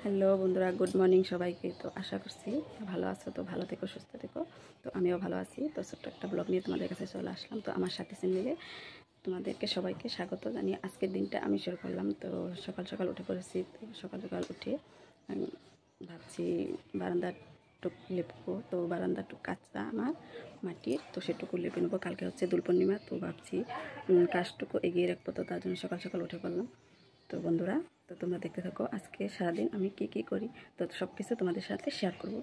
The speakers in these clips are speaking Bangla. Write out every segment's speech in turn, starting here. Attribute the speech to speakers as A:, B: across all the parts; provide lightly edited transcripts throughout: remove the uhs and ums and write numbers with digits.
A: হ্যালো বন্ধুরা, গুড মর্নিং সবাইকে। তো আশা করছি ভালো আছো, তো ভালো থেকো, সুস্থ থেকো। তো আমিও ভালো আছি। তো ছোট্ট একটা ব্লগ নিয়ে তোমাদের কাছে চলে আসলাম। তো আমার সাথে চ্যানেলে তোমাদেরকে সবাইকে স্বাগত জানিয়ে আজকের দিনটা আমি শুরু করলাম। তো সকাল সকাল উঠে পড়েছি। তো সকাল সকাল উঠে ভাবছি বারান্দার টুক লেপবো। তো বারান্দার টুক কাঁচা আমার মাটির, তো সেটুকু লেপে নেবো। কালকে হচ্ছে দোল পূর্ণিমা, তো ভাবছি কাজটুকু এগিয়ে রাখবো। তো তার জন্য সকাল সকাল উঠে পড়লাম। তো বন্ধুরা, তো তোমরা দেখতে থাকো আজকে সারাদিন আমি কি করি। তো সব কিছু তোমাদের সাথে শেয়ার করব।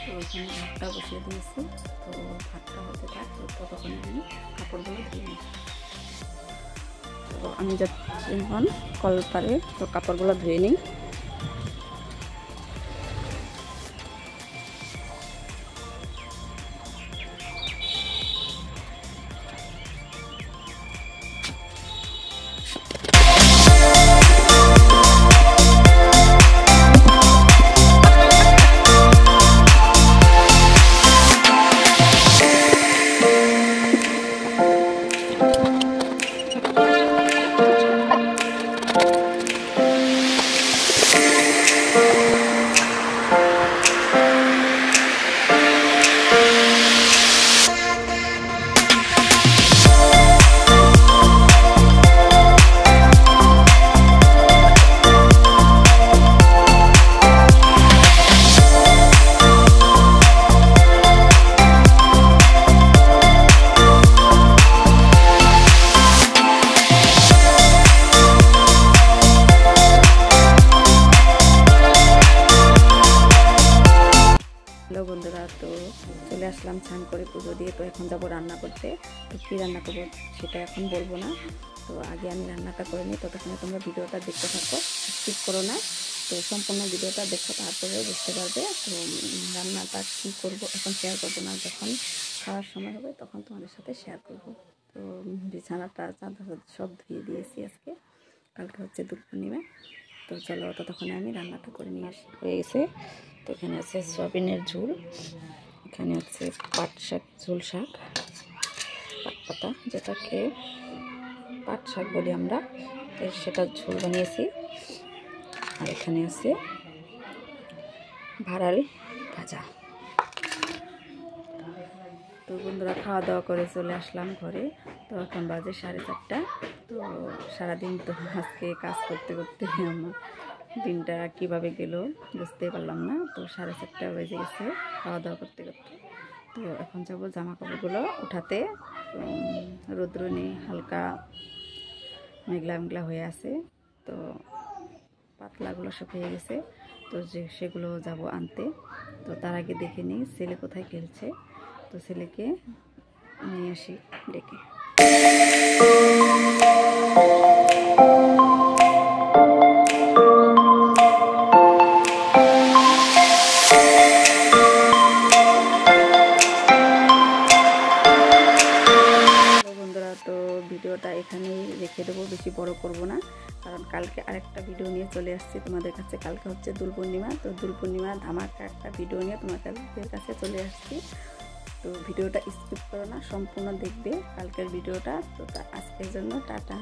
A: তো ওখানে ভাতটা বসিয়ে দিয়েছি। তো ভাতটা হতে থাক, তো ততক্ষণ আমি কাপড়গুলো ধুয়ে নিই। তো আমি যাচ্ছি এখন কল পারে, তো কাপড়গুলো ধুয়ে নিই। হ্যালো বন্ধুরা, তো চলে আসলাম স্নান করে পুজো দিয়ে। তো এখন যাবো রান্না করতে। তো কী রান্না করবো সেটা এখন বলবো না। তো আগে আমি রান্নাটা করে নিই, ততক্ষণে তোমরা ভিডিওটা দেখতে থাকো, স্কিপ করো না। তো সম্পূর্ণ ভিডিওটা দেখো, তারপরে বুঝতে পারবে। তো রান্নাটা কী করবো এখন শেয়ার করবো না, যখন খাওয়ার সময় হবে তখন তোমাদের সাথে শেয়ার করবো। তো বিছানাটা চাদর সব ধুয়ে দিয়েছি আজকে, কালকে হচ্ছে দোল পূর্ণিমা। তো চলো ততক্ষণে আমি রান্নাটা করে নিয়ে আসি। হয়ে গেছে। তো এখানে আছে সয়াবিনের ঝোল, এখানে আছে পাট শাক, ঝোল শাক, পাট পাতা যেটাকে পাট শাক বলি আমরা, তো সেটা ঝোল বানিয়েছি। আর এখানে আছে ভাড়াল ভাজা। তো বন্ধুরা, খাওয়া দাওয়া করে চলে আসলাম ঘরে। তো এখন বাজে 4:30। তো সারাদিন তো আজকে কাজ করতে করতে আমার দিনটা কীভাবে গেল বুঝতে পারলাম না। তো 4:30 বেজে গেছে খাওয়া দাওয়া করতে করতে। তো এখন যাব জামা কাপড়গুলো উঠাতে। রৌদ্র নেই, হালকা মেঘলা মেঘলা হয়ে আছে। তো পাতলাগুলো সব হয়ে গেছে। তো সেগুলো যাব আনতে। তো তার আগে দেখে নিই ছেলে কোথায় খেলছে। তো ছেলেকে নিয়ে আসি ডেকে। ভিডিওটা এখানেই রেখে দেবো, বেশি বড় করব না, কারণ কালকে আরেকটা ভিডিও নিয়ে চলে আসছি তোমাদের কাছে। কালকে হচ্ছে দোল পূর্ণিমা। তো দোল পূর্ণিমা ধামাকা একটা ভিডিও নিয়ে তোমাদের কাছে চলে আসছি। তো ভিডিওটা স্কিপ করো না, সম্পূর্ণ দেখবে কালকের ভিডিওটা। তো আজকের জন্য টাটা।